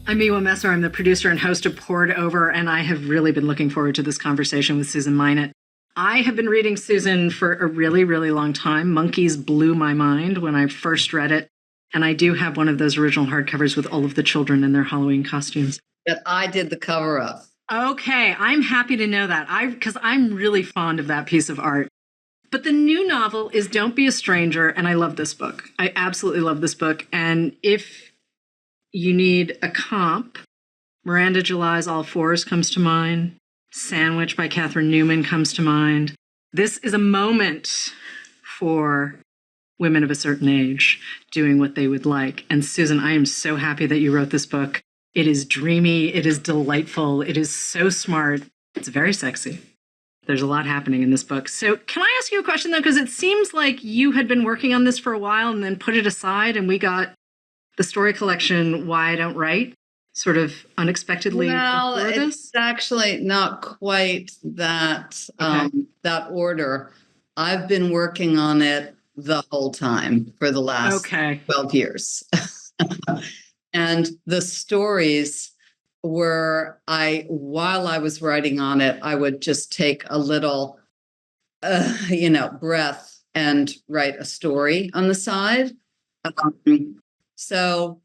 I'm Miwa Messer. I'm the producer and host of Poured Over, and I have really been looking forward to this conversation with Susan Minot. I have been reading Susan for a really, really long time. Monkeys blew my mind when I first read it, and I do have one of those original hardcovers with all of the children in their Halloween costumes. That I did the cover of. Okay, I'm happy to know that, because I'm really fond of that piece of art. But the new novel is Don't Be a Stranger, and I love this book. I absolutely love this book, and if you need a comp, Miranda July's All Fours comes to mind. Sandwich by Catherine Newman comes to mind. This is a moment for women of a certain age doing what they would like. And Susan, I am so happy that you wrote this book. It is dreamy. It is delightful. It is so smart. It's very sexy. There's a lot happening in this book. So can I ask you a question, though? Because it seems like you had been working on this for a while and then put it aside, and we got the story collection, Why I Don't Write, sort of unexpectedly. Well, it's actually not quite that that order. I've been working on it the whole time for the last 12 years. And the stories were, while I was writing on it, I would just take a little, breath and write a story on the side. So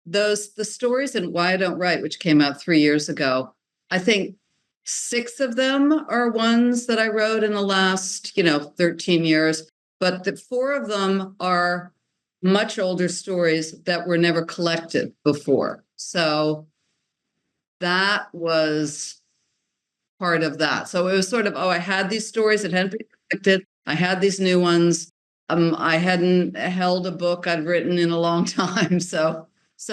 the stories in Why I Don't Write, which came out 3 years ago, I think 6 of them are ones that I wrote in the last, 13 years. But the 4 of them are much older stories that were never collected before. So that was part of that. So it was sort of, I had these stories that hadn't been collected. I had these new ones. I hadn't held a book I'd written in a long time. So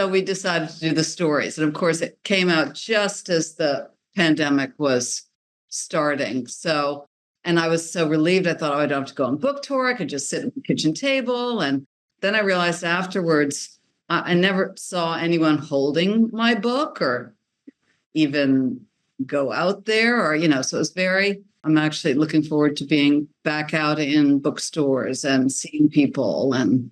we decided to do the stories. And of course, it came out just as the pandemic was starting. So, and I was so relieved. I thought, I don't have to go on book tour. I could just sit at the kitchen table. And then I realized afterwards, I never saw anyone holding my book or even go out there or, so it was I'm actually looking forward to being back out in bookstores and seeing people. And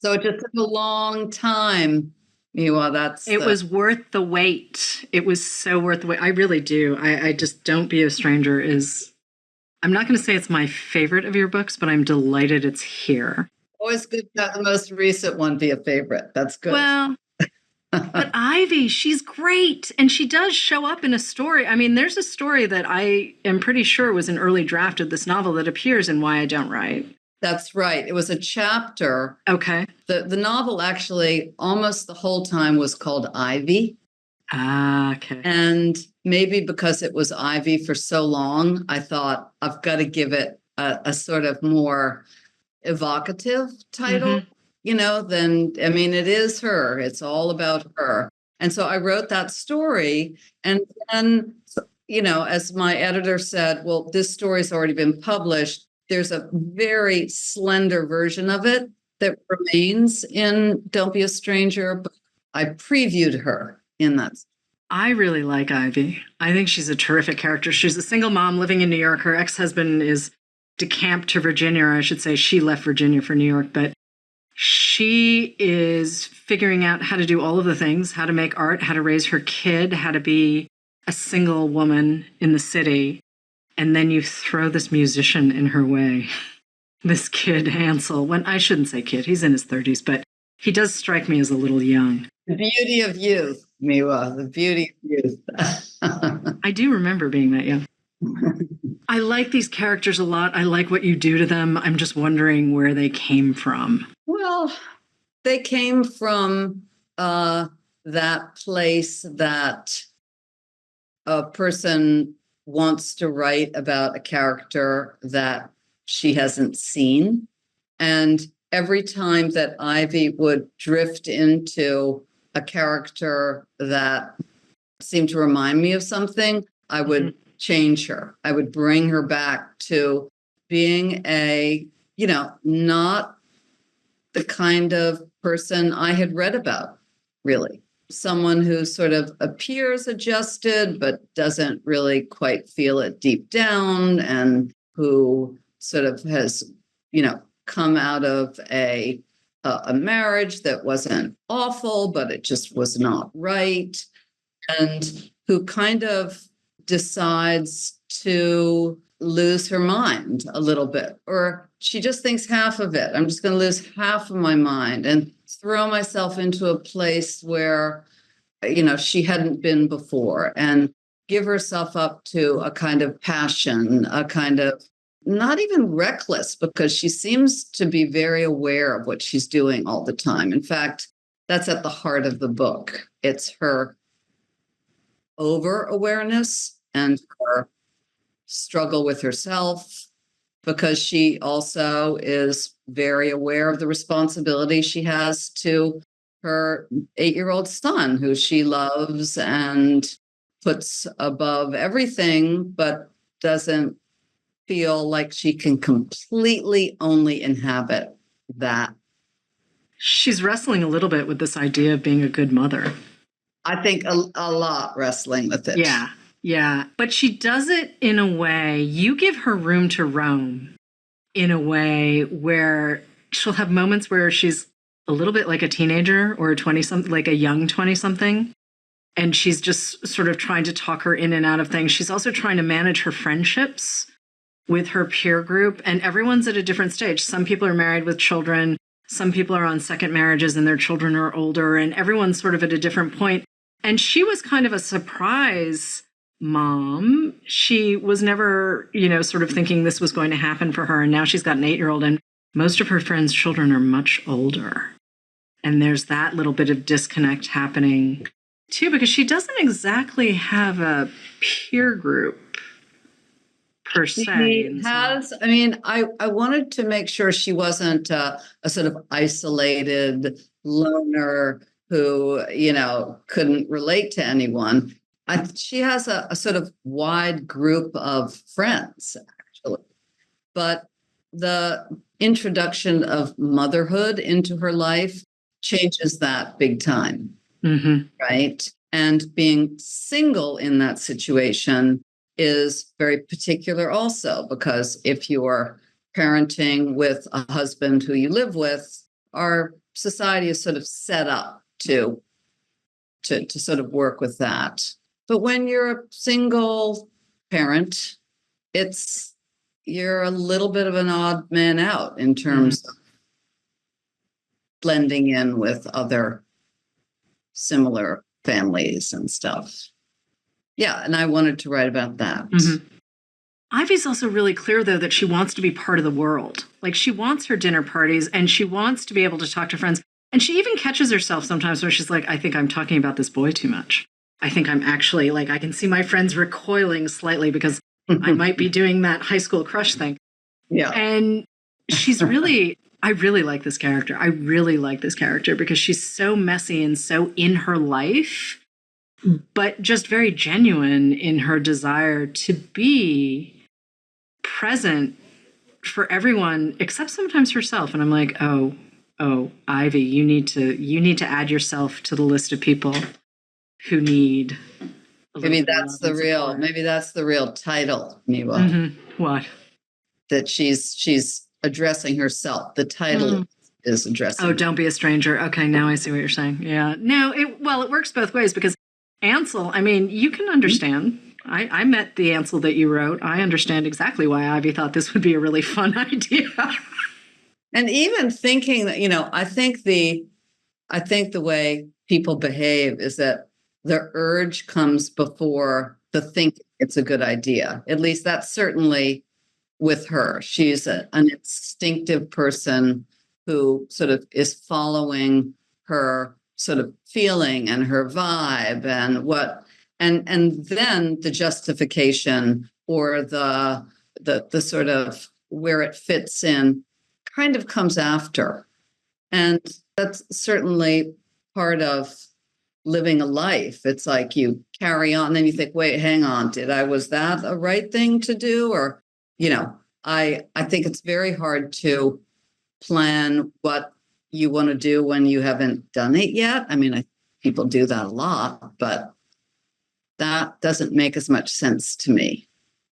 so it just took a long time. Miwa, it was worth the wait. It was so worth the wait. I really do. I just Don't Be a Stranger I'm not going to say it's my favorite of your books, but I'm delighted it's here. Always good to have the most recent one be a favorite. That's good. Well, but Ivy, she's great. And she does show up in a story. I mean, there's a story that I am pretty sure was an early draft of this novel that appears in Why I Don't Write. That's right. It was a chapter. Okay. The novel actually almost the whole time was called Ivy. Ah, okay. And maybe because it was Ivy for so long, I thought I've got to give it a sort of more evocative title, it is her. It's all about her. And so I wrote that story. And then, as my editor said, well, this story's already been published. There's a very slender version of it that remains in Don't Be a Stranger, but I previewed her in that. I really like Ivy. I think she's a terrific character. She's a single mom living in New York. Her ex-husband is decamped to Virginia, or I should say she left Virginia for New York, but she is figuring out how to do all of the things, how to make art, how to raise her kid, how to be a single woman in the city. And then you throw this musician in her way, this kid, Hansel. I shouldn't say kid, he's in his 30s, but he does strike me as a little young. The beauty of youth, Miwa, the beauty of youth. I do remember being that young. I like these characters a lot. I like what you do to them. I'm just wondering where they came from. Well, they came from that place that a person wants to write about a character that she hasn't seen. And every time that Ivy would drift into a character that seemed to remind me of something, I would change her. I would bring her back to being not the kind of person I had read about, really. Someone who sort of appears adjusted, but doesn't really quite feel it deep down, and who sort of has, come out of a a marriage that wasn't awful, but it just was not right, and who kind of decides to lose her mind a little bit, or she just thinks half of it. I'm just going to lose half of my mind and throw myself into a place where, she hadn't been before, and give herself up to a kind of passion, a kind of not even reckless, because she seems to be very aware of what she's doing all the time. In fact, that's at the heart of the book. It's her over awareness and her struggle with herself, because she also is very aware of the responsibility she has to her 8-year-old son, who she loves and puts above everything, but doesn't feel like she can completely only inhabit that. She's wrestling a little bit with this idea of being a good mother. I think a lot wrestling with it. Yeah. Yeah. But she does it in a way, you give her room to roam in a way where she'll have moments where she's a little bit like a teenager or a 20-something, like a young 20-something. And she's just sort of trying to talk her in and out of things. She's also trying to manage her friendships with her peer group. And everyone's at a different stage. Some people are married with children. Some people are on second marriages and their children are older. And everyone's sort of at a different point. And she was kind of a surprise mom. She was never, sort of thinking this was going to happen for her. And now she's got an 8-year-old, and most of her friends' children are much older. And there's that little bit of disconnect happening too, because she doesn't exactly have a peer group per se. She has, I wanted to make sure she wasn't a sort of isolated loner who, couldn't relate to anyone. She has a sort of wide group of friends, actually. But the introduction of motherhood into her life changes that big time, right? And being single in that situation is very particular also, because if you're parenting with a husband who you live with, our society is sort of set up to sort of work with that. But when you're a single parent, you're a little bit of an odd man out in terms of blending in with other similar families and stuff. Yeah, and I wanted to write about that. Ivy's also really clear, though, that she wants to be part of the world. Like, she wants her dinner parties and she wants to be able to talk to friends. And she even catches herself sometimes where she's like, I think I'm talking about this boy too much. I think I'm actually, I can see my friends recoiling slightly because I might be doing that high school crush thing. Yeah. And she's really, I really like this character. I really like this character because she's so messy and so in her life, but just very genuine in her desire to be present for everyone except sometimes herself. And I'm like, oh, Ivy, you need to add yourself to the list of people who need. Maybe that's the real title, Miwa. What? That she's addressing herself. The title is addressing. Oh, don't be a stranger. Okay, now I see what you're saying. Yeah. No, it works both ways because Ansel, you can understand. I met the Ansel that you wrote. I understand exactly why Ivy thought this would be a really fun idea. And even thinking that, I think the way people behave is that the urge comes before the think it's a good idea. At least that's certainly with her. She's an instinctive person who sort of is following her sort of feeling and her vibe and and then the justification or the sort of where it fits in kind of comes after. And that's certainly part of living a life. It's like you carry on, then you think, wait, hang on, was that a right thing to do? Or, I think it's very hard to plan what you want to do when you haven't done it yet. People do that a lot, but that doesn't make as much sense to me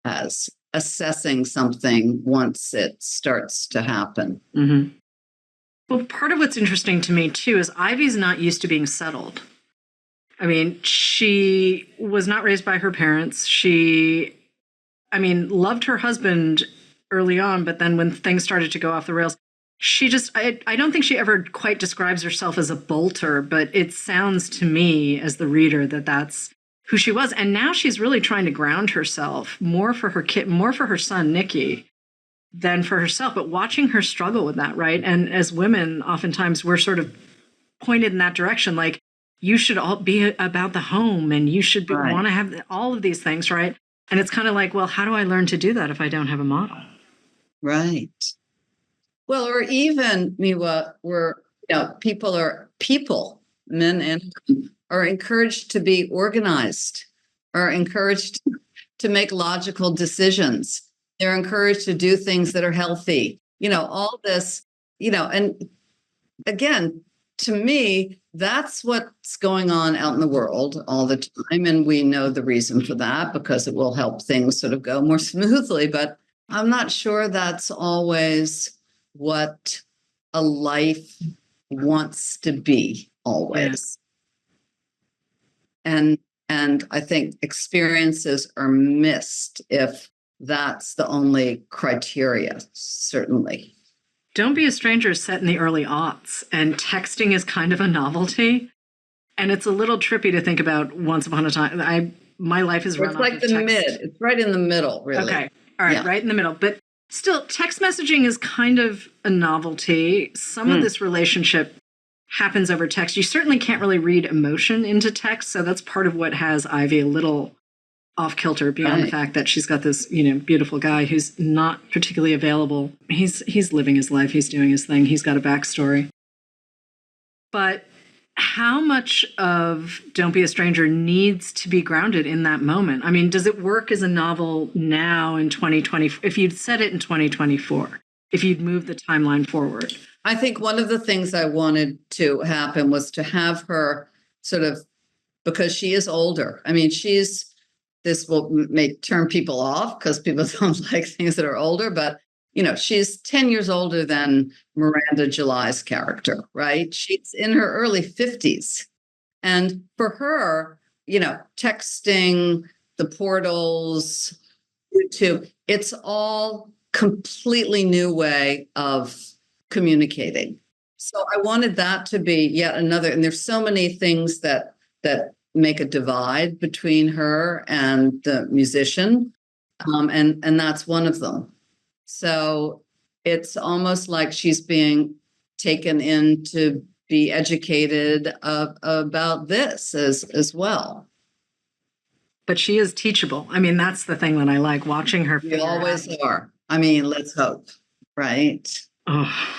as assessing something once it starts to happen. Well, part of what's interesting to me, too, is Ivy's not used to being settled. I mean, she was not raised by her parents. Loved her husband early on, but then when things started to go off the rails, I don't think she ever quite describes herself as a bolter, but it sounds to me as the reader that that's who she was. And now she's really trying to ground herself more for her kid, more for her son, Nikki, than for herself, but watching her struggle with that, right? And as women, oftentimes we're sort of pointed in that direction, like, you should all be about the home and you should want to have all of these things, right? And it's kind of like, well, how do I learn to do that if I don't have a model? Right. Well, or even, Miwa, people, men and women, are encouraged to be organized, are encouraged to make logical decisions. They're encouraged to do things that are healthy, all this, and again, to me, that's what's going on out in the world all the time. And we know the reason for that because it will help things sort of go more smoothly. But I'm not sure that's always what a life wants to be always. Yeah. And I think experiences are missed if that's the only criteria, certainly. Don't Be a Stranger is set in the early aughts, and texting is kind of a novelty. And it's a little trippy to think about once upon a time. My life is run off of text. It's like the mid. It's right in the middle, really. Okay. All right. Yeah. Right in the middle. But still, text messaging is kind of a novelty. Some of this relationship happens over text. You certainly can't really read emotion into text. So that's part of what has Ivy a little off kilter, beyond the fact that she's got this, beautiful guy who's not particularly available. He's living his life. He's doing his thing. He's got a backstory. But how much of Don't Be a Stranger needs to be grounded in that moment? I mean, does it work as a novel now in 2020? If you'd said it in 2024, if you'd moved the timeline forward? I think one of the things I wanted to happen was to have her sort of, because she is older. I mean, this may turn people off because people don't like things that are older, but she's 10 years older than Miranda July's character, right? She's in her early 50s. And for her, texting, the portals, YouTube, it's all completely new way of communicating. So I wanted that to be yet another, and there's so many things that make a divide between her and the musician. And that's one of them. So it's almost like she's being taken in to be educated about this as well. But she is teachable. I mean, that's the thing that I like, watching her. You always are. I mean, let's hope, right? Oh.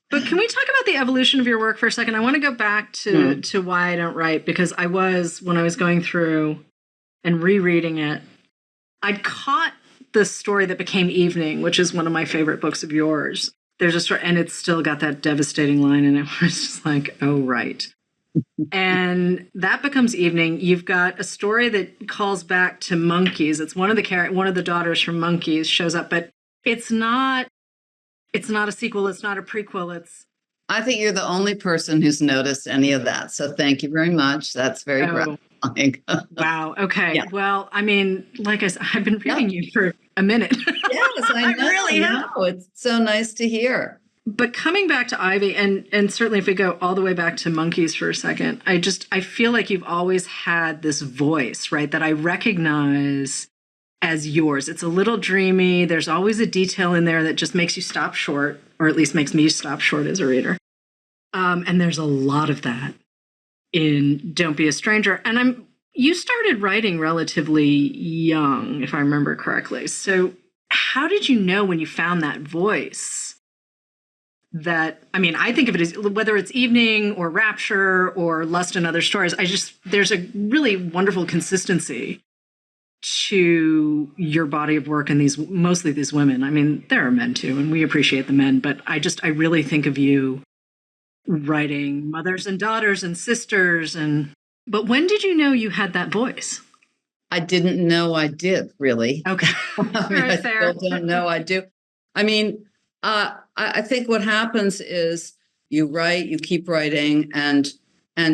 But can we talk about the evolution of your work for a second? I want to go back to Why I Don't Write, because when I was going through and rereading it, I'd caught the story that became Evening, which is one of my favorite books of yours. There's a story, and it's still got that devastating line in it where it's just like, oh, right. And that becomes Evening. You've got a story that calls back to Monkeys. It's one of the daughters from Monkeys shows up, but it's not a sequel. It's not a prequel. I think you're the only person who's noticed any of that. So thank you very much. That's very gratifying. Wow. Okay. Yeah. Well, I mean, like I said, I've been reading you for a minute. Yes, I know. Really have. It's so nice to hear. But coming back to Ivy, and certainly if we go all the way back to Monkeys for a second, I feel like you've always had this voice, right, that I recognize as yours. It's a little dreamy. There's always a detail in there that just makes you stop short, or at least makes me stop short as a reader. And there's a lot of that in Don't Be a Stranger. And you started writing relatively young, if I remember correctly. So how did you know when you found that voice that, I mean, I think of it as whether it's Evening or Rapture or Lust and Other Stories, there's a really wonderful consistency to your body of work and mostly these women. I mean, there are men too, and we appreciate the men, but I really think of you writing mothers and daughters and sisters. But when did you know you had that voice? I didn't know I did, really. Okay. I still don't know I do. I mean, I think what happens is you write, you keep writing, and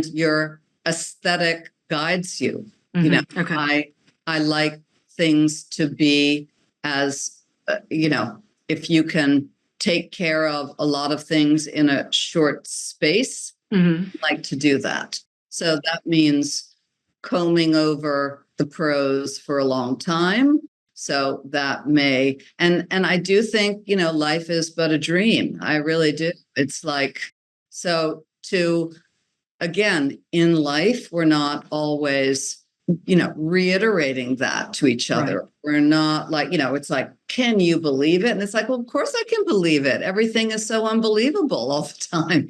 your aesthetic guides you. Mm-hmm. You know, Okay. I like things to be as if you can take care of a lot of things in a short space, Mm-hmm. I like to do that. So that means combing over the prose for a long time. So that may, and I do think, life is but a dream. I really do. It's like, so again, in life, we're not always, reiterating that to each other. Right. We're not like, it's like, can you believe it? And it's like, well, of course I can believe it. Everything is so unbelievable all the time,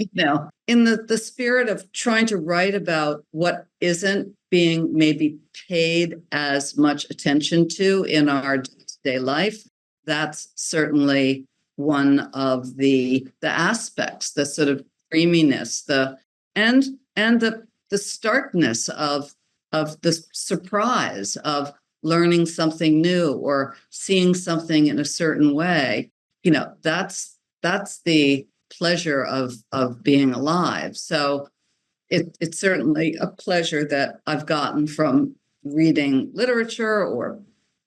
in the spirit of trying to write about what isn't being maybe paid as much attention to in our day-to-day life. That's certainly one of the aspects, the sort of dreaminess, and the starkness of the surprise of learning something new or seeing something in a certain way. That's the pleasure of being alive. So it's certainly a pleasure that I've gotten from reading literature or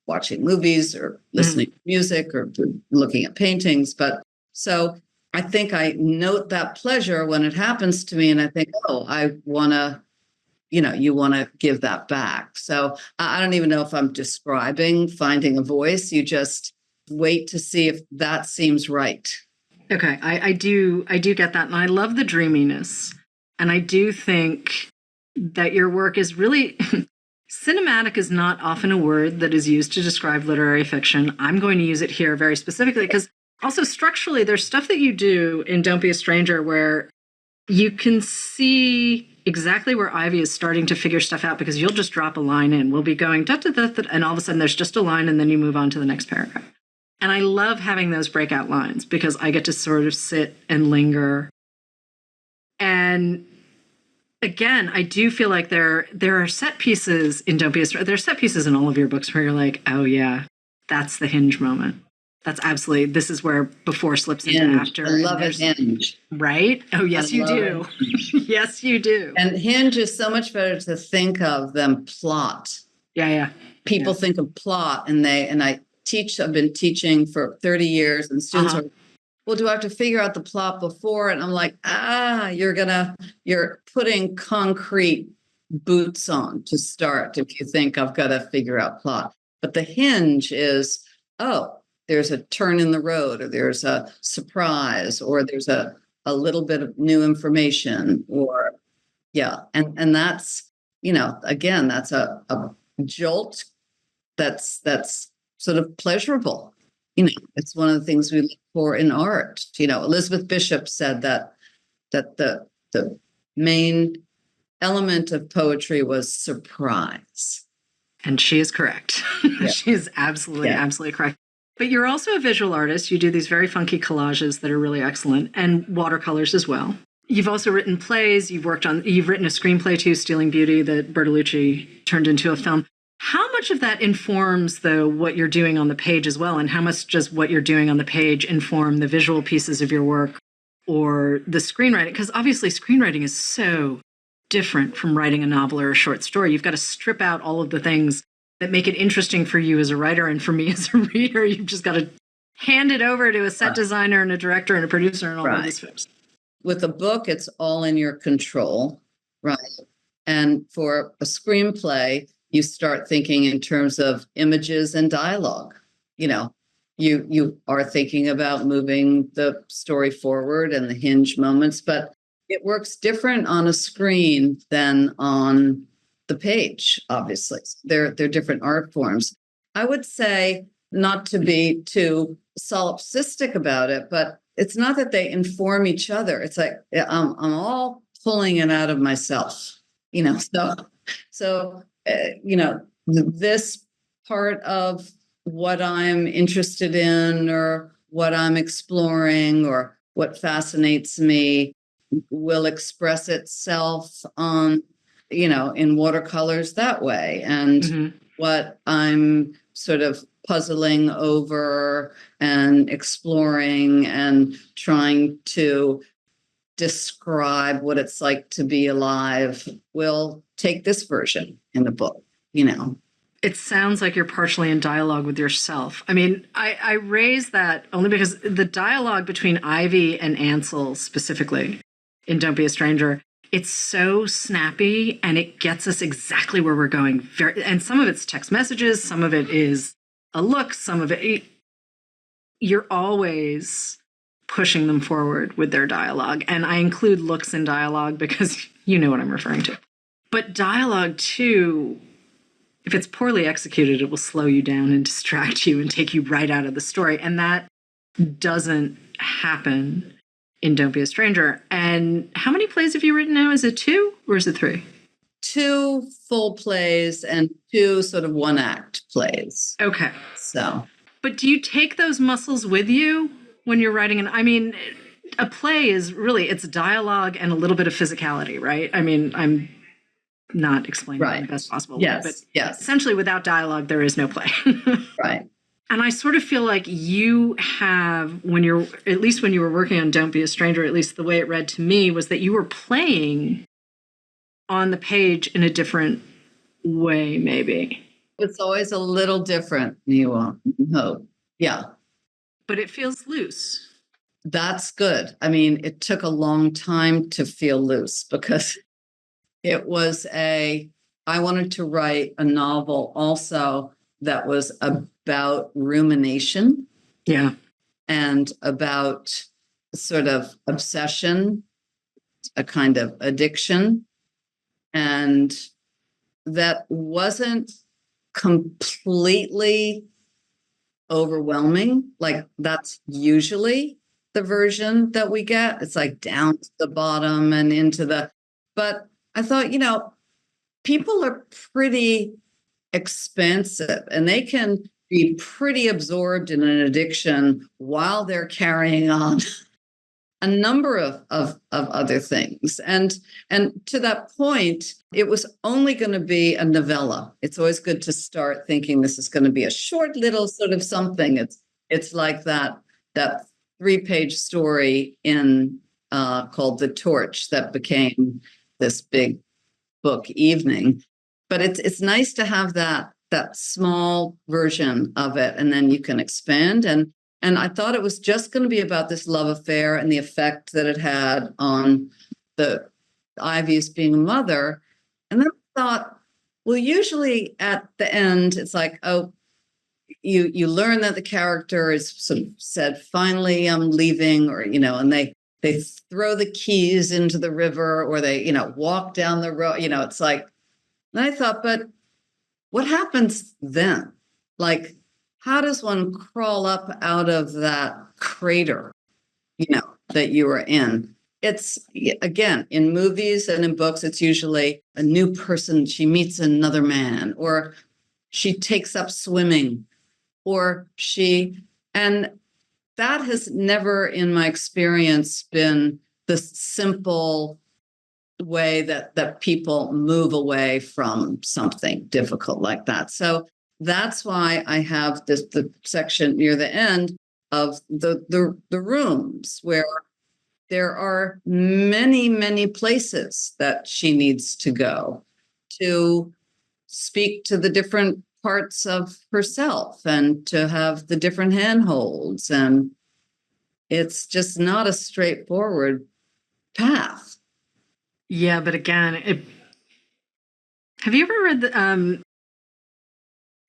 watching movies or listening to music or looking at paintings. But so I think I note that pleasure when it happens to me, and I think, oh, I want to, you want to give that back. So I don't even know if I'm describing finding a voice. You just wait to see if that seems right. Okay, I do get that, and I love the dreaminess, and I do think that your work is really cinematic is not often a word that is used to describe literary fiction. I'm going to use it here very specifically because also structurally, there's stuff that you do in Don't Be a Stranger where you can see exactly where Ivy is starting to figure stuff out because you'll just drop a line in. We'll be going da, da, da, da, and all of a sudden there's just a line and then you move on to the next paragraph. And I love having those breakout lines because I get to sort of sit and linger. And again, I do feel like there are set pieces in Don't Be a Stranger. There are set pieces in all of your books where you're like, oh yeah, that's the hinge moment. That's absolutely, this is where before slips into after. I love a hinge. Right? Oh, yes, you do. Yes, you do. And hinge is so much better to think of than plot. Yeah. People think of plot and I've been teaching for 30 years and students are, well, do I have to figure out the plot before? And I'm like, you're putting concrete boots on to start if you think I've got to figure out plot. But the hinge is, there's a turn in the road, or there's a surprise, or there's a little bit of new information, or and that's, again, that's a jolt that's sort of pleasurable. It's one of the things we look for in art. Elizabeth Bishop said that the main element of poetry was surprise. And she is correct. Yeah. She is absolutely correct. But you're also a visual artist. You do these very funky collages that are really excellent, and watercolors as well. You've also written plays. You've written a screenplay too, Stealing Beauty, that Bertolucci turned into a film. How much of that informs, though, what you're doing on the page as well? And how much does what you're doing on the page inform the visual pieces of your work or the screenwriting? Because obviously screenwriting is so different from writing a novel or a short story. You've got to strip out all of the things that make it interesting for you as a writer and for me as a reader. You've just got to hand it over to a set designer and a director and a producer and all of these folks. With a book, it's all in your control, right? And for a screenplay, you start thinking in terms of images and dialogue. You are thinking about moving the story forward and the hinge moments, but it works different on a screen than on the page, obviously. They're different art forms. I would say, not to be too solipsistic about it, but it's not that they inform each other. It's like I'm all pulling it out of myself, So this part of what I'm interested in or what I'm exploring or what fascinates me will express itself on, in watercolors that way. And what I'm sort of puzzling over and exploring and trying to describe what it's like to be alive will take this version in the book, It sounds like you're partially in dialogue with yourself. I mean, I raise that only because the dialogue between Ivy and Ansel specifically in Don't Be a Stranger, it's so snappy and it gets us exactly where we're going. And some of it's text messages, some of it is a look, some of it, you're always pushing them forward with their dialogue. And I include looks in dialogue because you know what I'm referring to. But dialogue too, if it's poorly executed, it will slow you down and distract you and take you right out of the story. And that doesn't happen in Don't Be a Stranger. And how many plays have you written now? Is it 2 or is it 3? 2 full plays and 2 sort of one-act plays. Okay. So. But do you take those muscles with you when you're writing? I mean, a play is really, it's dialogue and a little bit of physicality, right? I mean, I'm not explaining it in the best possible way, but essentially without dialogue, there is no play. Right. And I sort of feel like you have, at least when you were working on Don't Be a Stranger, at least the way it read to me was that you were playing on the page in a different way, maybe. It's always a little different, Miwa. No. Yeah. But it feels loose. That's good. I mean, it took a long time to feel loose because it was I wanted to write a novel also that was about rumination. Yeah. And about sort of obsession, a kind of addiction. And that wasn't completely overwhelming. Like that's usually the version that we get. It's like down to the bottom and but I thought, people are pretty expansive and they can be pretty absorbed in an addiction while they're carrying on a number of other things. And to that point, it was only going to be a novella. It's always good to start thinking this is going to be a short little sort of something. It's like that 3-page story in called The Torch that became this big book, Evening. But it's nice to have that small version of it, and then you can expand. And I thought it was just going to be about this love affair and the effect that it had on the Ivy's being a mother. And then I thought, well, usually at the end, it's like, oh, you learn that the character is sort of said, finally, I'm leaving, or, and they throw the keys into the river, or they, walk down the road, it's like, and I thought, but what happens then? Like, how does one crawl up out of that crater, that you were in? It's, again, in movies and in books, it's usually a new person. She meets another man, or she takes up swimming, and that has never, in my experience, been the simple way that people move away from something difficult like that. So that's why I have the section near the end of the rooms where there are many, many places that she needs to go to speak to the different parts of herself and to have the different handholds. And it's just not a straightforward path. Yeah, but again, have you ever read the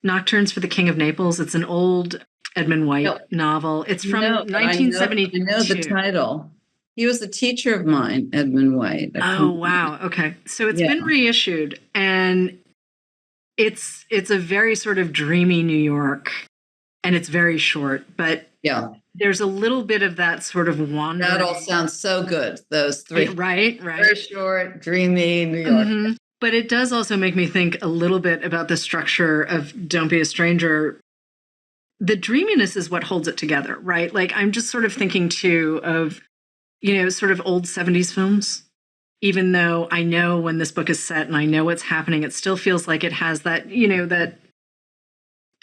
Nocturnes for the King of Naples? It's an old Edmund White novel. It's from 1972. I know the title. He was a teacher of mine, Edmund White. Oh, wow. Okay. So it's been reissued, and it's a very sort of dreamy New York, and it's very short, but there's a little bit of that sort of wandering. That all sounds so good, those 3. Right. Very short, dreamy New York. Mm-hmm. But it does also make me think a little bit about the structure of Don't Be a Stranger. The dreaminess is what holds it together, right? Like, I'm just sort of thinking, too, of, sort of old 70s films. Even though I know when this book is set and I know what's happening, it still feels like it has that, that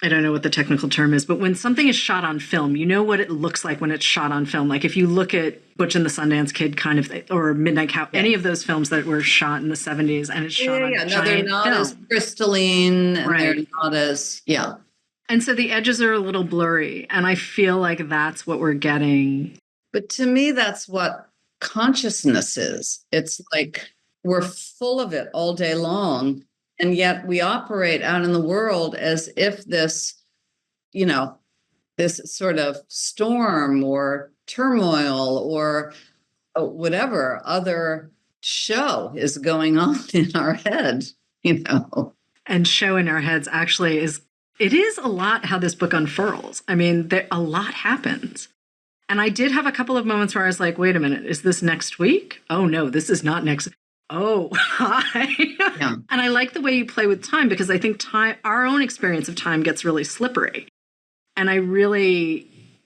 I don't know what the technical term is, but when something is shot on film, you know what it looks like when it's shot on film. Like if you look at Butch and the Sundance Kid kind of, or Midnight Cow, any of those films that were shot in the 70s and it's shot on No, they're not film. as crystalline and they're not as, And so the edges are a little blurry. And I feel like that's what we're getting. But to me, that's what consciousness is. It's like we're full of it all day long. And yet we operate out in the world as if this, this sort of storm or turmoil or whatever other show is going on in our head, And show in our heads actually it is a lot how this book unfurls. I mean, a lot happens. And I did have a couple of moments where I was like, wait a minute, is this next week? Oh, no, this is not next. Oh, hi. Yeah. And I like the way you play with time because I think our own experience of time gets really slippery. And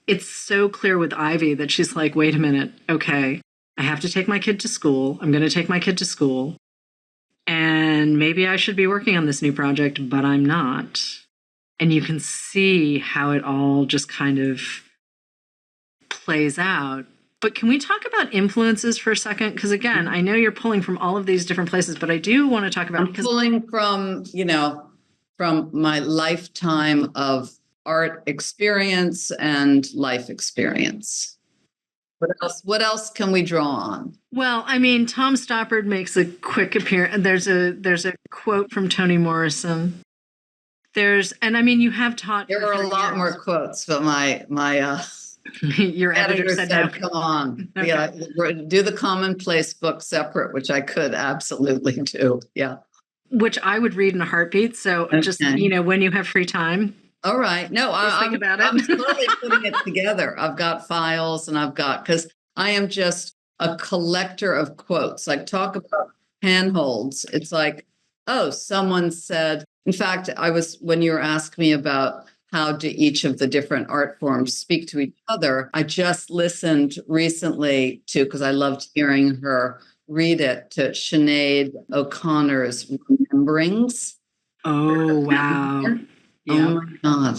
it's so clear with Ivy that she's like, wait a minute, okay, I have to take my kid to school. I'm going to take my kid to school. And maybe I should be working on this new project, but I'm not. And you can see how it all just kind of plays out. But can we talk about influences for a second? Because again, I know you're pulling from all of these different places, but I do want to talk about... I'm pulling from, from my lifetime of art experience and life experience. What else can we draw on? Well, I mean, Tom Stoppard makes a quick appearance. There's a quote from Toni Morrison. You have taught... There were a lot more quotes, but my your editor said no. Come on. Okay. Yeah, do the commonplace book separate, which I could absolutely do. Yeah. Which I would read in a heartbeat. So just, when you have free time. All right. No, think about it. I'm slowly putting it together. I've got files and because I am just a collector of quotes. Like talk about handholds. It's like, oh, someone said, in fact, when you were asking me about how do each of the different art forms speak to each other, I just listened recently because I loved hearing her read it, to Sinead O'Connor's Rememberings. Oh, wow. Yeah. Oh, my God.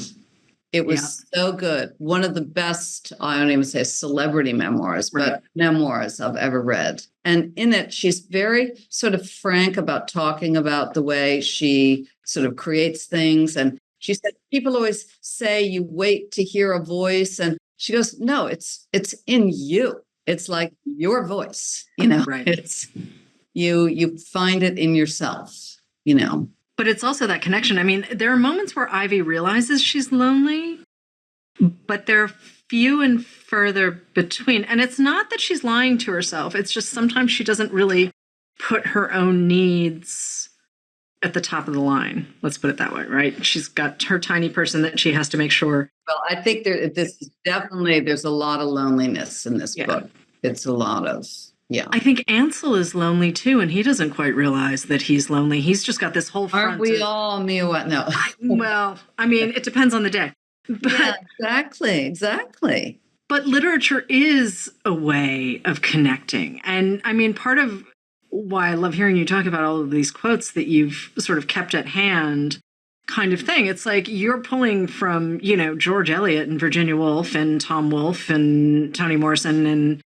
It was so good. One of the best, I don't even say celebrity memoirs, but memoirs I've ever read. And in it, she's very sort of frank about talking about the way she sort of creates things. And she said, people always say you wait to hear a voice. And she goes, no, it's in you. It's like your voice, Right. It's you find it in yourself, But it's also that connection. I mean, there are moments where Ivy realizes she's lonely, but they're few and further between. And it's not that she's lying to herself. It's just sometimes she doesn't really put her own needs at the top of the line. Let's put it that way, right? She's got her tiny person that she has to make sure. Well, I think there's a lot of loneliness in this book. It's a lot of, I think Ansel is lonely too, and he doesn't quite realize that he's lonely. He's just got this whole front. Aren't we all, Miwa? No. Well, I mean, it depends on the day. But, exactly. But literature is a way of connecting. And I mean, part of why I love hearing you talk about all of these quotes that you've sort of kept at hand kind of thing. It's like you're pulling from, George Eliot and Virginia Woolf and Tom Wolfe and Toni Morrison and,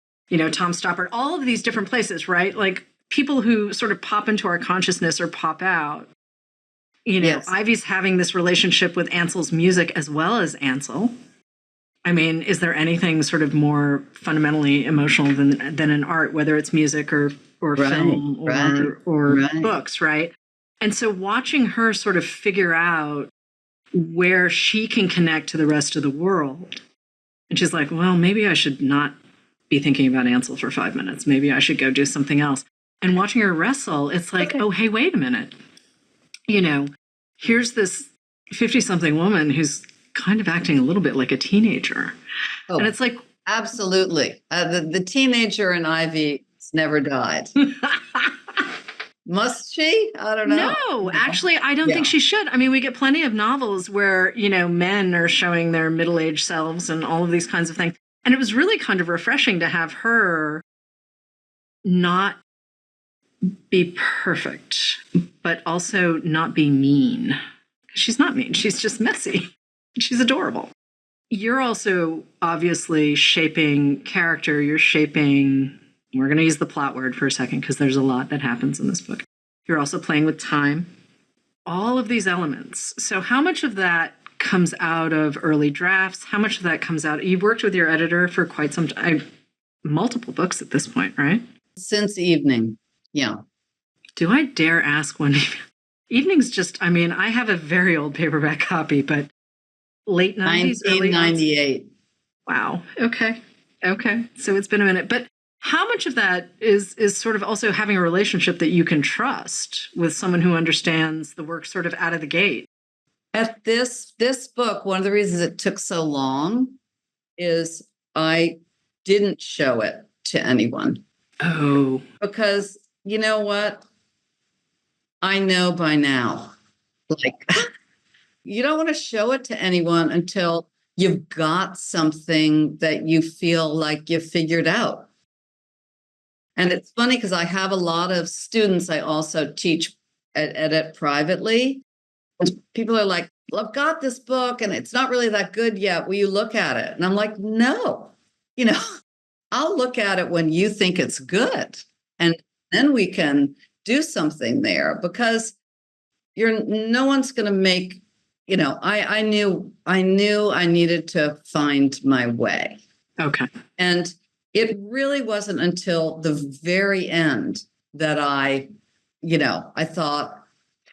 Tom Stoppard, all of these different places, right? Like people who sort of pop into our consciousness or pop out. Yes. Ivy's having this relationship with Ansel's music as well as Ansel. I mean, is there anything sort of more fundamentally emotional than an art, whether it's music or film or books, right? And so watching her sort of figure out where she can connect to the rest of the world. And she's like, well, maybe I should not be thinking about Ansel for 5 minutes. Maybe I should go do something else. And watching her wrestle, it's like, oh, hey, wait a minute. Here's this 50-something woman who's kind of acting a little bit like a teenager. Oh, and it's like... Absolutely. The teenager in Ivy never died. Must she? I don't know. No, actually, I don't think she should. I mean, we get plenty of novels where, men are showing their middle-aged selves and all of these kinds of things. And it was really kind of refreshing to have her not be perfect, but also not be mean. She's not mean. She's just messy. She's adorable. You're also obviously shaping character. You're shaping, we're going to use the plot word for a second because there's a lot that happens in this book. You're also playing with time. All of these elements. So how much of that comes out of early drafts? How much of that comes out? You've worked with your editor for quite some time, multiple books at this point, right? Since Evening. Yeah. Do I dare ask when Evening's just, I mean, I have a very old paperback copy, but late 90s, early 1998. Wow. Okay. So it's been a minute. But how much of that is sort of also having a relationship that you can trust with someone who understands the work sort of out of the gate? At this book, one of the reasons it took so long is I didn't show it to anyone. Oh. Because you know what? I know by now. Like, you don't want to show it to anyone until you've got something that you feel like you've figured out. And it's funny because I have a lot of students I also teach edit privately. And people are like, well, I've got this book and it's not really that good yet. Will you look at it? And I'm like, no, I'll look at it when you think it's good. And then we can do something there because no one's going to make, I knew I needed to find my way. Okay. And it really wasn't until the very end that I thought,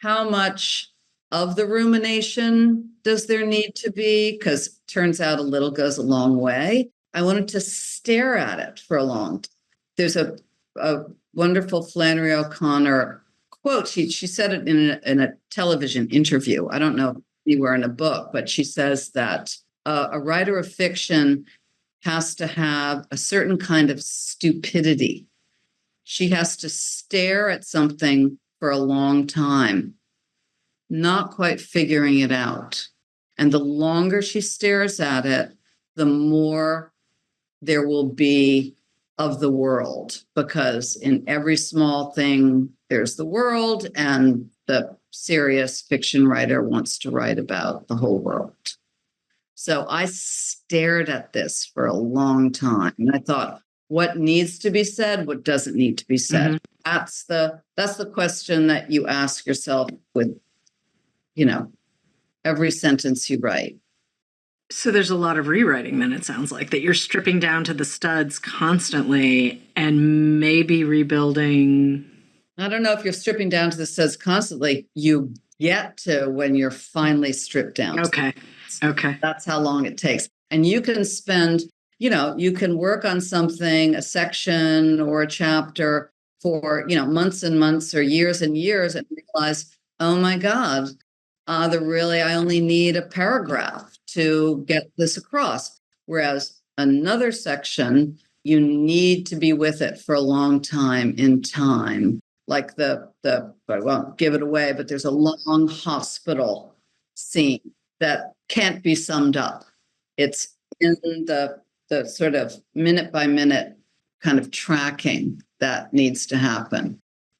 how much of the rumination does there need to be? Because turns out a little goes a long way. I wanted to stare at it for a long time. There's a wonderful Flannery O'Connor quote. She said it in a television interview. I don't know anywhere in a book, but she says that a writer of fiction has to have a certain kind of stupidity. She has to stare at something for a long time, not quite figuring it out. And the longer she stares at it, the more there will be of the world, because in every small thing, there's the world, and the serious fiction writer wants to write about the whole world. So I stared at this for a long time, and I thought, what needs to be said, what doesn't need to be said? Mm-hmm. That's the question that you ask yourself with, every sentence you write. So there's a lot of rewriting then, it sounds like, that you're stripping down to the studs constantly and maybe rebuilding. I don't know if you're stripping down to the studs constantly. You get to when you're finally stripped down. Okay. That's how long it takes. And you can spend, you can work on something, a section or a chapter for, months and months or years and years, and realize, oh my God, I only need a paragraph to get this across. Whereas another section, you need to be with it for a long time in time. Like I won't give it away, but there's a long hospital scene that can't be summed up. It's in the sort of minute by minute kind of tracking that needs to happen.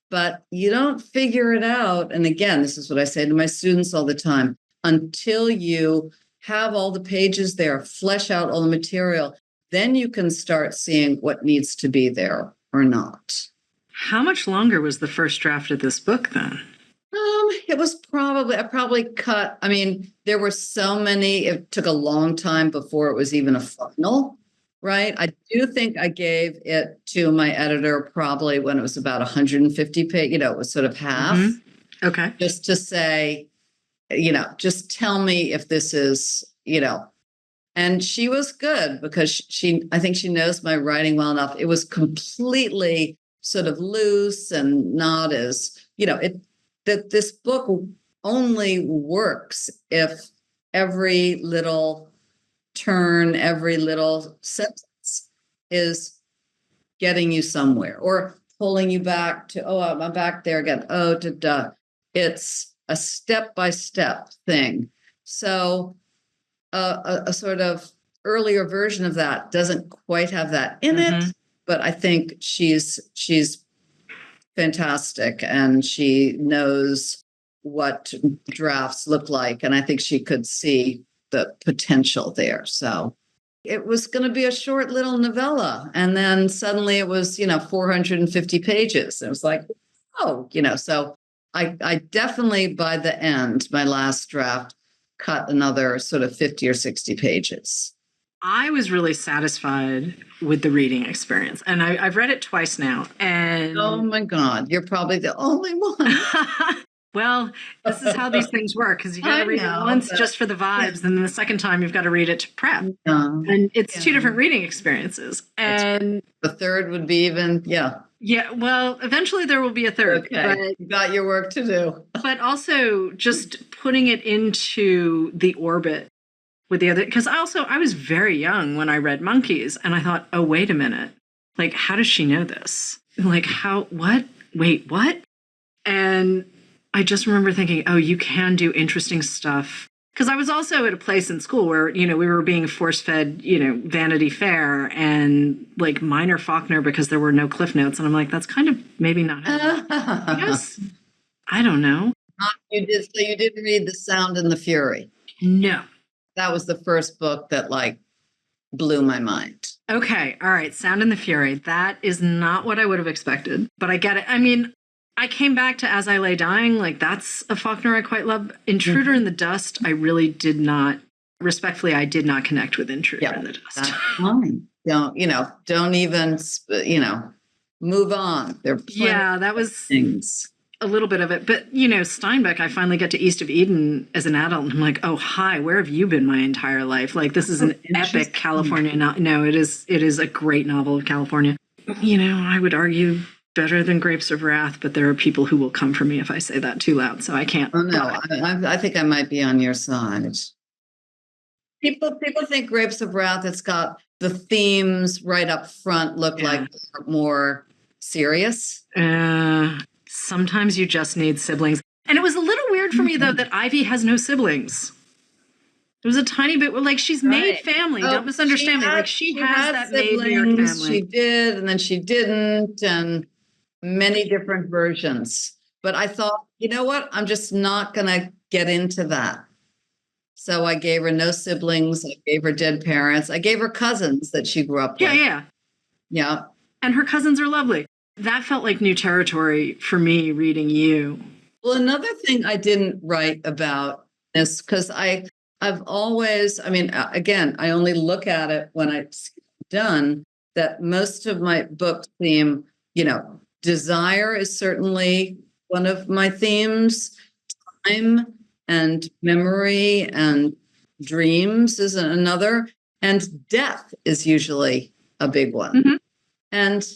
But you don't figure it out. And again, this is what I say to my students all the time, until you have all the pages there, flesh out all the material, then you can start seeing what needs to be there or not. How much longer was the first draft of this book then? It was I probably cut. I mean, there were so many, it took a long time before it was even a final, right? I do think I gave it to my editor probably when it was about 150 pages, it was sort of half. Mm-hmm. Okay. Just to say, just tell me if this is, and she was good because I think she knows my writing well enough. It was completely sort of loose and not as, that this book only works if every little turn, every little sentence is getting you somewhere or pulling you back to, I'm back there again. It's a step-by-step thing. So a sort of earlier version of that doesn't quite have that in it, but I think she's fantastic, and she knows what drafts look like. And I think she could see the potential there. So it was going to be a short little novella. And then suddenly it was, 450 pages. It was like, oh, so I definitely, by the end, my last draft, cut another sort of 50 or 60 pages. I was really satisfied with the reading experience. And I've read it twice now. And oh my God, you're probably the only one. Well, this is how these things work, because you got to read it once just for the vibes, and then the second time you've got to read it to prep. And it's two different reading experiences. And the third would be even, Yeah, well, eventually there will be a third. Okay, but you got your work to do. But also just putting it into the orbit with the other, because I was very young when I read Monkeys, and I thought, oh, wait a minute. Like, how does she know this? Like, what? Wait, what? And I just remember thinking, oh, you can do interesting stuff. Because I was also at a place in school where, we were being force-fed, Vanity Fair and like Minor Faulkner because there were no cliff notes. And I'm like, that's kind of maybe not. Yes. I don't know. You didn't read The Sound and the Fury? No. That was the first book that blew my mind. Okay. All right. Sound and the Fury. That is not what I would have expected, but I get it. I mean, I came back to As I Lay Dying. Like, that's a Faulkner I quite love. Intruder in the Dust, I really did not, respectfully, I did not connect with Intruder in the Dust. That's fine. Don't even, move on. There are that was things. A little bit of it. But, Steinbeck, I finally get to East of Eden as an adult. And I'm like, oh, hi, where have you been my entire life? Like, this is an epic California. No, it is a great novel of California. I would argue better than Grapes of Wrath, but there are people who will come for me if I say that too loud, so I can't. Oh no, I think I might be on your side. People think Grapes of Wrath, it's got the themes right up front look like more serious. Sometimes you just need siblings. And it was a little weird for me, though, that Ivy has no siblings. It was a tiny bit like she's made family. Don't misunderstand me. Like she has that made New York family. She did, and then she didn't, and many different versions. But I thought, you know what? I'm just not going to get into that. So I gave her no siblings. I gave her dead parents. I gave her cousins that she grew up with. Yeah. And her cousins are lovely. That felt like new territory for me reading you. Well, another thing I didn't write about is because I've always, again, I only look at it when it's done, that most of my books theme, desire is certainly one of my themes. Time and memory and dreams is another. And death is usually a big one. Mm-hmm. And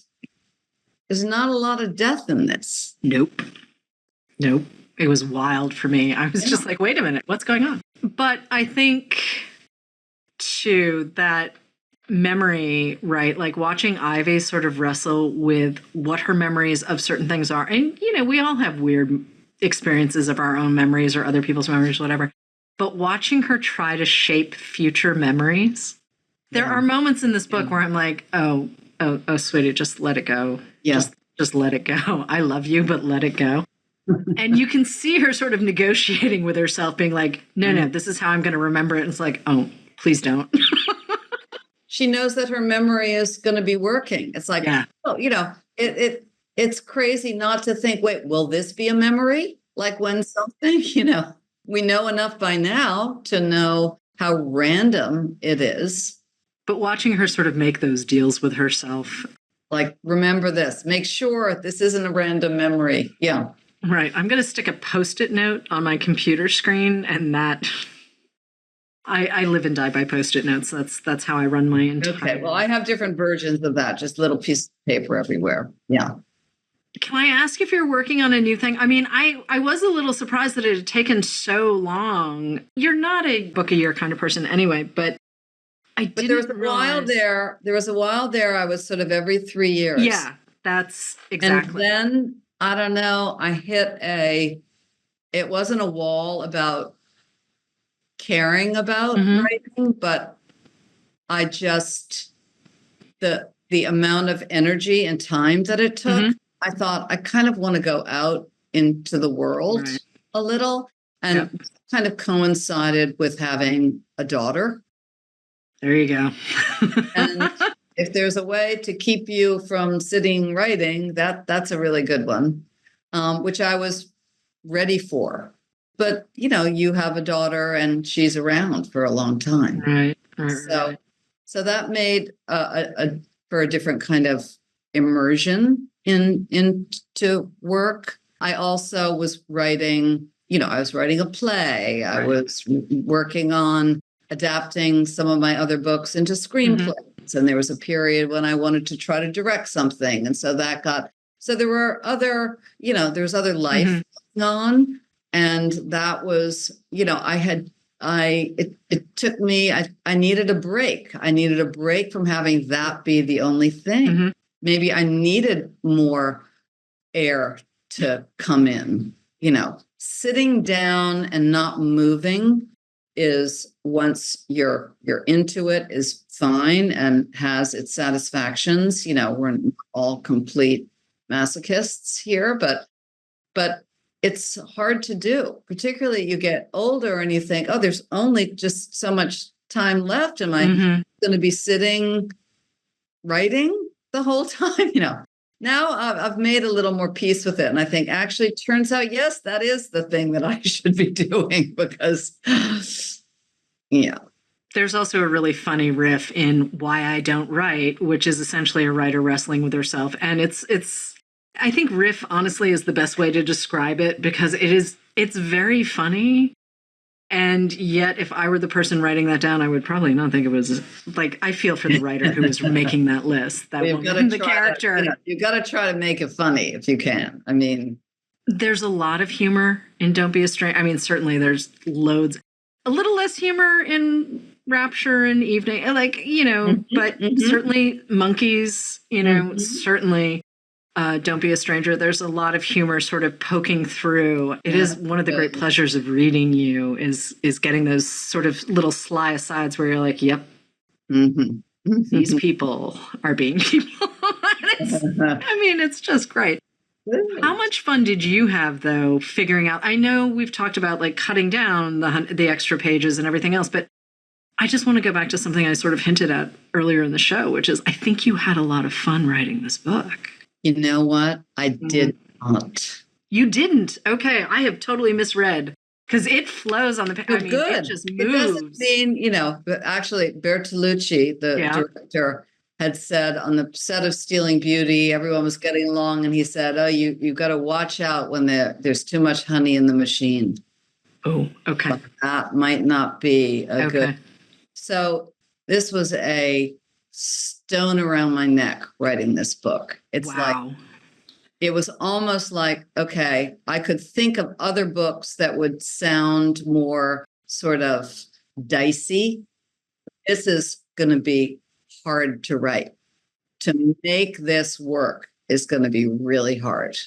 there's not a lot of death in this. Nope. It was wild for me. I was just like, wait a minute, what's going on? But I think, too, that memory, right? Like watching Ivy sort of wrestle with what her memories of certain things are. And, we all have weird experiences of our own memories or other people's memories, whatever. But watching her try to shape future memories, there are moments in this book where I'm like, oh, sweetie, just let it go. Yeah. Just let it go. I love you, but let it go. And you can see her sort of negotiating with herself, being like, no, this is how I'm going to remember it. And it's like, oh, please don't. She knows that her memory is going to be working. It's like, it's crazy not to think, wait, will this be a memory? Like when something, we know enough by now to know how random it is. But watching her sort of make those deals with herself. Like, remember this, make sure this isn't a random memory. Yeah. Right. I'm going to stick a Post-it note on my computer screen, and that I live and die by Post-it notes. That's how I run my entire. Okay. Well, I have different versions of that, just little pieces of paper everywhere. Yeah. Can I ask if you're working on a new thing? I mean, I was a little surprised that it had taken so long. You're not a book a year kind of person anyway, but there was a while there. There was a while there. I was sort of every 3 years. Yeah, that's exactly. And then I don't know. I hit it wasn't a wall about caring about writing, but I just the amount of energy and time that it took. I thought I kind of want to go out into the world. a little, and Yep. kind of coincided with having a daughter. There you go. And if there's a way to keep you from sitting writing, that's a really good one, which I was ready for. But, you have a daughter and she's around for a long time. Right. So that made for a different kind of immersion into work. I also was writing, I was writing a play. I was working on adapting some of my other books into screenplays. And there was a period when I wanted to try to direct something. And so there were other, there's other life going on. And that was, it took me, I needed a break. I needed a break from having that be the only thing. Maybe I needed more air to come in, sitting down and not moving is, once you're into it, is fine and has its satisfactions. We're all complete masochists here, but it's hard to do, particularly you get older and you think, oh, there's only just so much time left. Am I going to be sitting writing the whole time? Now I've made a little more peace with it. And I think actually it turns out, yes, that is the thing that I should be doing, because, There's also a really funny riff in Why I Don't Write, which is essentially a writer wrestling with herself. And I think riff, honestly, is the best way to describe it, because it's very funny. And yet, if I were the person writing that down, I would probably not think it was like, I feel for the writer who is making that list. That woman, the character. You've got to try to make it funny if you can. I mean, there's a lot of humor in Don't Be a Stranger. I mean, certainly there's loads, a little less humor in Rapture and Evening, but certainly Monkeys, certainly Don't Be a Stranger. There's a lot of humor sort of poking through. It is one of the great pleasures of reading you is getting those sort of little sly asides where you're like, yep, these people are being people. It's just great. How much fun did you have, though, figuring out? I know we've talked about like cutting down the extra pages and everything else, but I just want to go back to something I sort of hinted at earlier in the show, which is I think you had a lot of fun writing this book. You know what? I did not. You didn't? Okay, I have totally misread, because it flows on the page. Good. It just moves. It doesn't mean, actually Bertolucci, the director, had said on the set of Stealing Beauty, everyone was getting along, and he said, oh, you've got to watch out when there's too much honey in the machine. Oh, okay. But that might not be a good. So this was a stone around my neck writing this book. It's like, it was almost like, okay, I could think of other books that would sound more sort of dicey. This is going to be hard to write. To make this work is going to be really hard.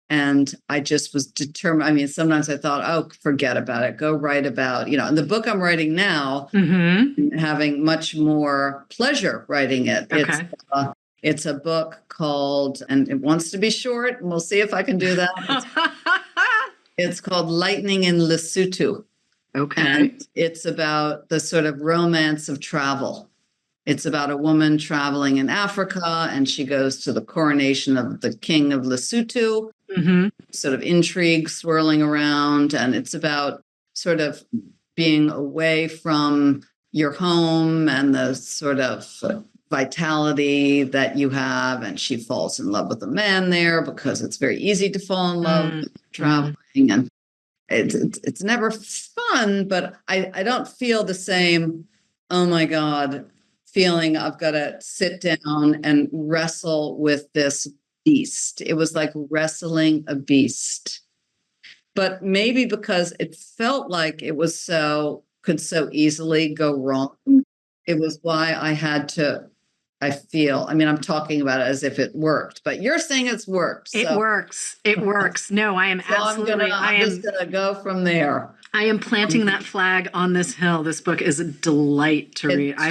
And I just was determined. Sometimes I thought, oh, forget about it. Go write about, and the book I'm writing now, having much more pleasure writing it. Okay. It's a book called, and it wants to be short, and we'll see if I can do that. It's called Lightning in Lesotho. Okay. And it's about the sort of romance of travel. It's about a woman traveling in Africa, and she goes to the coronation of the king of Lesotho, sort of intrigue swirling around. And it's about sort of being away from your home and the sort of vitality that you have. And she falls in love with a man there because it's very easy to fall in love traveling. And it's never fun, but I don't feel the same, oh my God, feeling I've got to sit down and wrestle with this beast. It was like wrestling a beast. But maybe because it felt like it was could so easily go wrong, it was why I had to, I'm talking about it as if it worked, but you're saying it's worked. It works. It works. No, I am absolutely. I'm just going to go from there. I am planting that flag on this hill. This book is a delight to read. I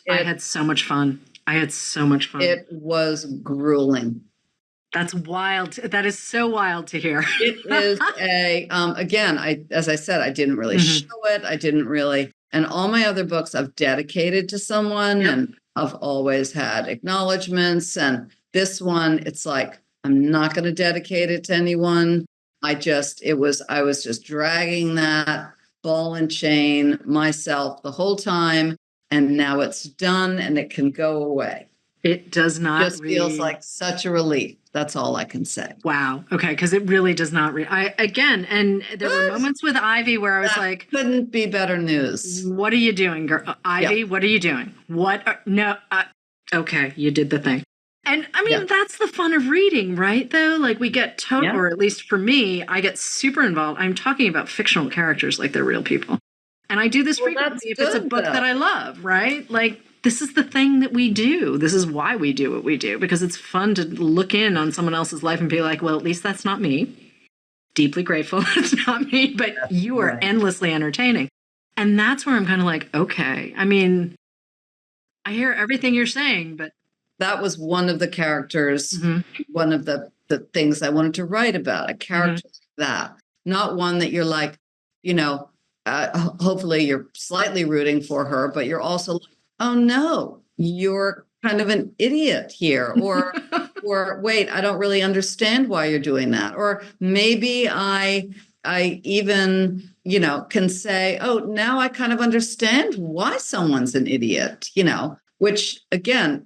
had so much fun. It was grueling. That's wild. That is so wild to hear. It is again, as I said, I didn't really show it. I didn't really, and all my other books I've dedicated to someone and I've always had acknowledgments. And this one, it's like, I'm not going to dedicate it to anyone. I was just dragging that ball and chain myself the whole time. And now it's done and it can go away. It does not just feels like such a relief. That's all I can say. Wow. Okay. Because it really does not and there were moments with Ivy where I was like, couldn't be better news. What are you doing, girl? Ivy, what are you doing? Okay, you did the thing. And I mean, that's the fun of reading, right? Though, like we get or at least for me, I get super involved. I'm talking about fictional characters like they're real people. And I do this frequently if it's a book that I love, right? Like, this is the thing that we do. This is why we do what we do, because it's fun to look in on someone else's life and be like, well, at least that's not me. Deeply grateful it's not me, but you are endlessly entertaining. And that's where I'm kind of like, okay. I mean, I hear everything you're saying, but that was one of the characters, one of the things I wanted to write about, a character like that. Not one that you're like, hopefully you're slightly rooting for her, but you're also like, oh no, you're kind of an idiot here. Or wait, I don't really understand why you're doing that. Or maybe I even, can say, oh, now I kind of understand why someone's an idiot, which again,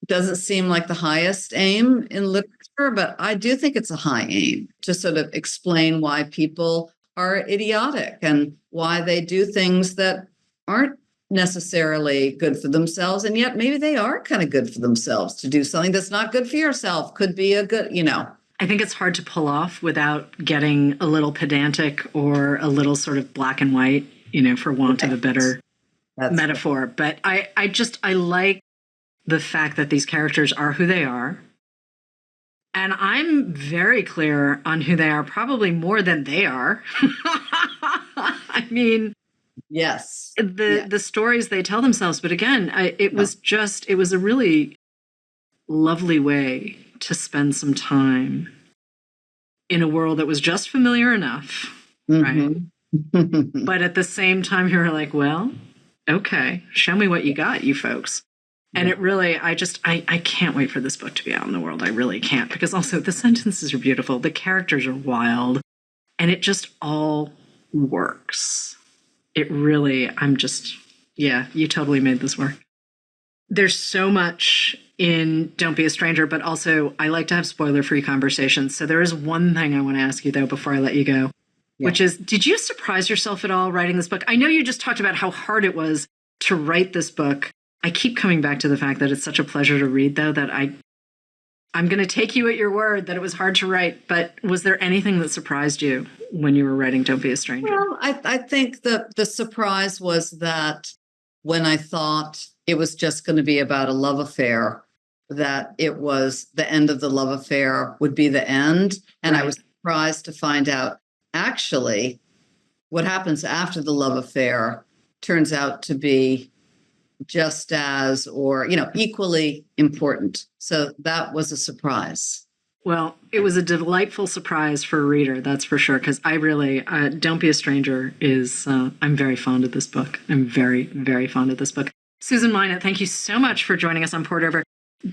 doesn't seem like the highest aim in literature, but I do think it's a high aim to sort of explain why people are idiotic and why they do things that aren't necessarily good for themselves. And yet maybe they are kind of good for themselves. To do something that's not good for yourself could be a good, I think it's hard to pull off without getting a little pedantic or a little sort of black and white, for want of a better metaphor. But I like the fact that these characters are who they are. And I'm very clear on who they are, probably more than they are. I mean, yes, the stories they tell themselves. But again, it was a really lovely way to spend some time in a world that was just familiar enough, right? But at the same time, you're like, well, okay, show me what you got, you folks. And it really, I can't wait for this book to be out in the world. I really can't, because also the sentences are beautiful. The characters are wild, and it just all works. It really, you totally made this work. There's so much in Don't Be a Stranger, but also I like to have spoiler-free conversations. So there is one thing I want to ask you, though, before I let you go, which is, did you surprise yourself at all writing this book? I know you just talked about how hard it was to write this book. I keep coming back to the fact that it's such a pleasure to read, though, that I'm going to take you at your word that it was hard to write. But was there anything that surprised you when you were writing Don't Be a Stranger? Well, I think the surprise was that when I thought it was just going to be about a love affair, that it was the end of the love affair would be the end. And I was surprised to find out, actually, what happens after the love affair turns out to be just as, or, equally important. So that was a surprise. Well, it was a delightful surprise for a reader, that's for sure, because I really, Don't Be a Stranger is, I'm very fond of this book. I'm very, very fond of this book. Susan Minot, thank you so much for joining us on Port Over.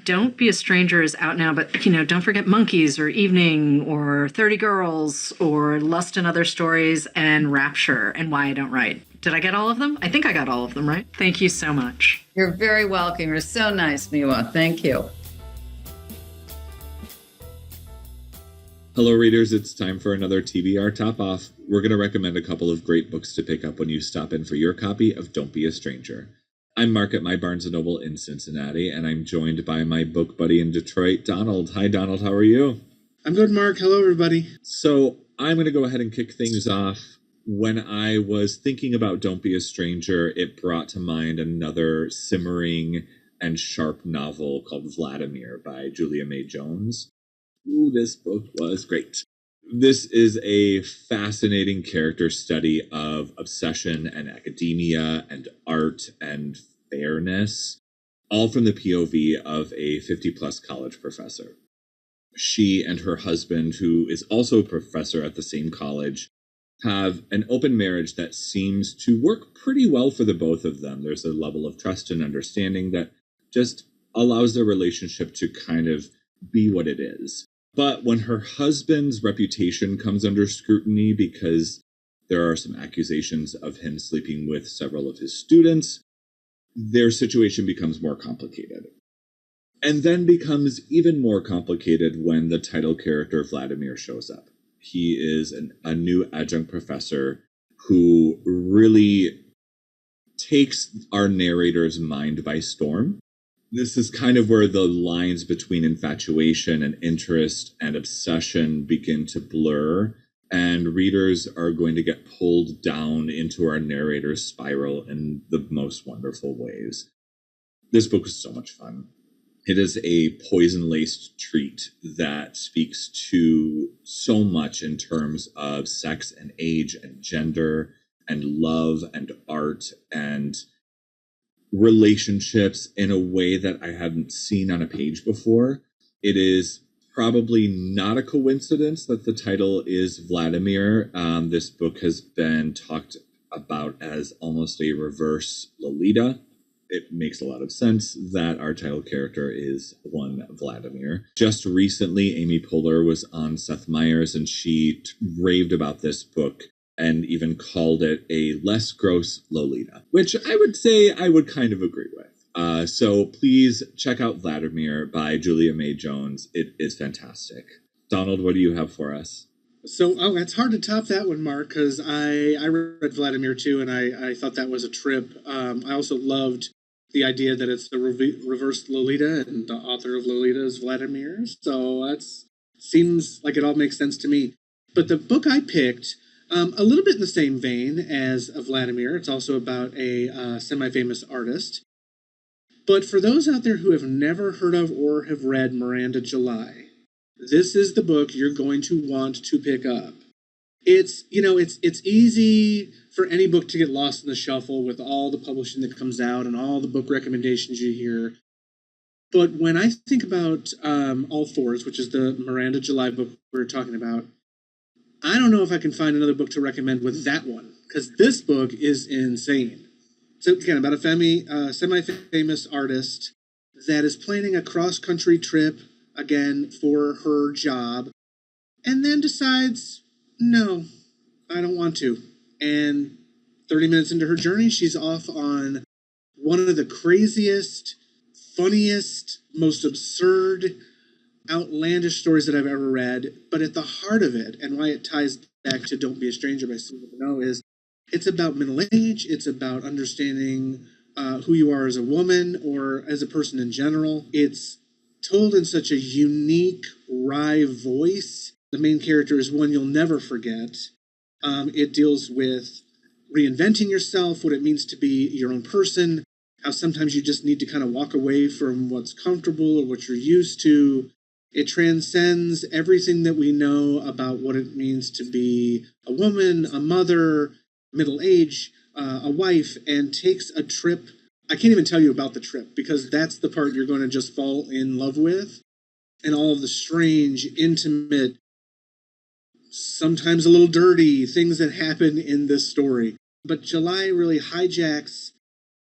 Don't Be a Stranger is out now, but, don't forget Monkeys or Evening or 30 Girls or Lust and Other Stories and Rapture and Why I Don't Write. Did I get all of them? I think I got all of them, right? Thank you so much. You're very welcome. You're so nice, Miwa. Thank you. Hello, readers. It's time for another TBR Top Off. We're going to recommend a couple of great books to pick up when you stop in for your copy of Don't Be a Stranger. I'm Marc at my Barnes & Noble in Cincinnati, and I'm joined by my book buddy in Detroit, Donald. Hi, Donald. How are you? I'm good, Marc. Hello, everybody. So I'm going to go ahead and kick things off. When I was thinking about Don't Be a Stranger, it brought to mind another simmering and sharp novel called Vladimir by Julia May Jones. Ooh, this book was great. This is a fascinating character study of obsession and academia and art and fairness, all from the POV of a 50-plus college professor. she and her husband, who is also a professor at the same college, have an open marriage that seems to work pretty well for the both of them. There's a level of trust and understanding that just allows their relationship to kind of be what it is. But when her husband's reputation comes under scrutiny because there are some accusations of him sleeping with several of his students, their situation becomes more complicated. And then becomes even more complicated when the title character Vladimir shows up. He is a new adjunct professor who really takes our narrator's mind by storm. This is kind of where the lines between infatuation and interest and obsession begin to blur, and readers are going to get pulled down into our narrator's spiral in the most wonderful ways. This book is so much fun. It is a poison-laced treat that speaks to so much in terms of sex and age and gender and love and art and relationships in a way that I hadn't seen on a page before. It is probably not a coincidence that the title is Vladimir. This book has been talked about as almost a reverse Lolita. It makes a lot of sense that our title character is one Vladimir. Just recently, Amy Poehler was on Seth Meyers, and she raved about this book and even called it a less gross Lolita, which I would say I would kind of agree with. So please check out Vladimir by Julia May Jones. It is fantastic. Donald, what do you have for us? So, it's hard to top that one, Mark, because I read Vladimir too, and I thought that was a trip. I also loved the idea that it's the reverse Lolita, and the author of Lolita is Vladimir. So that seems like it all makes sense to me. But the book I picked, a little bit in the same vein as Vladimir. It's also about a semi-famous artist. But for those out there who have never heard of or have read Miranda July, this is the book you're going to want to pick up. It's easy for any book to get lost in the shuffle with all the publishing that comes out and all the book recommendations you hear. But when I think about All Fours, which is the Miranda July book we're talking about, I don't know if I can find another book to recommend with that one, because this book is insane. So again, about a semi-famous artist that is planning a cross-country trip, again, for her job, and then decides, no, I don't want to. And 30 minutes into her journey, she's off on one of the craziest, funniest, most absurd, outlandish stories that I've ever read. But at the heart of it, and why it ties back to Don't Be a Stranger by Susan Minot, is it's about middle age. It's about understanding who you are as a woman or as a person in general. It's told in such a unique, wry voice. The main character is one you'll never forget. It deals with reinventing yourself, what it means to be your own person, how sometimes you just need to kind of walk away from what's comfortable or what you're used to. It transcends everything that we know about what it means to be a woman, a mother, middle age, a wife, and takes a trip. I can't even tell you about the trip, because that's the part you're going to just fall in love with, and all of the strange, intimate, sometimes a little dirty things that happen in this story. But July really hijacks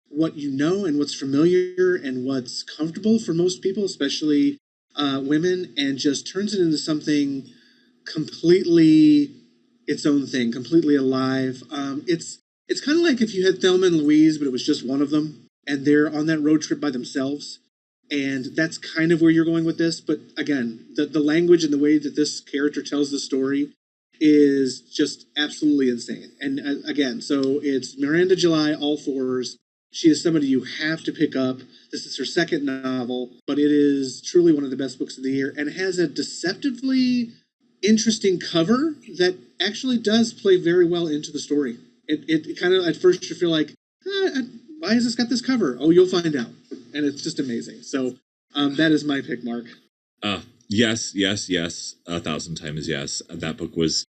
what you know and what's familiar and what's comfortable for most people, especially women, and just turns it into something completely its own thing, completely alive. It's kind of like if you had Thelma and Louise, but it was just one of them, and they're on that road trip by themselves. And that's kind of where you're going with this. But again, the language and the way that this character tells the story is just absolutely insane. And again, so it's Miranda July, All Fours. She is somebody you have to pick up. This is her second novel, but it is truly one of the best books of the year, and has a deceptively interesting cover that actually does play very well into the story. It kind of, at first you feel like, why has this got this cover? Oh, you'll find out. And it's just amazing. So that is my pick, Mark. Yes, 1,000 times yes. That book was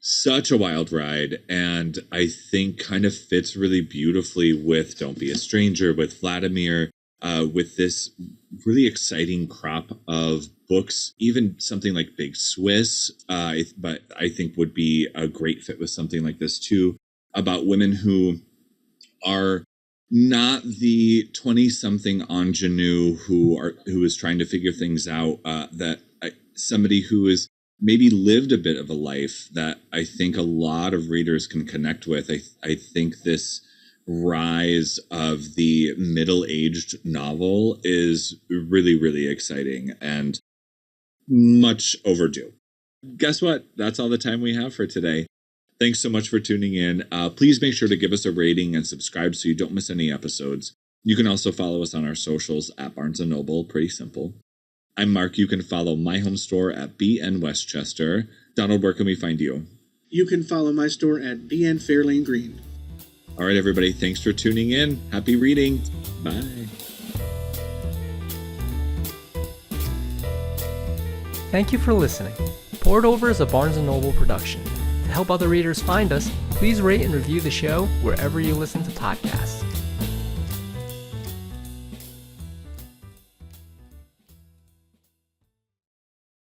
such a wild ride, and I think kind of fits really beautifully with Don't Be a Stranger, with Vladimir. with this really exciting crop of books, even something like Big Swiss, but I think would be a great fit with something like this too, about women who are not the 20-something ingenue who is trying to figure things out, somebody who is maybe lived a bit of a life that I think a lot of readers can connect with. I think this rise of the middle-aged novel is really, really exciting and much overdue. Guess what? That's all the time we have for today. Thanks so much for tuning in. Please make sure to give us a rating and subscribe so you don't miss any episodes. You can also follow us on our socials at Barnes & Noble. Pretty simple. I'm Mark. You can follow my home store at BN Westchester. Donald, where can we find you? You can follow my store at BN Fairlane Green. All right, everybody. Thanks for tuning in. Happy reading. Bye. Thank you for listening. Poured Over is a Barnes & Noble production. To help other readers find us, please rate and review the show wherever you listen to podcasts.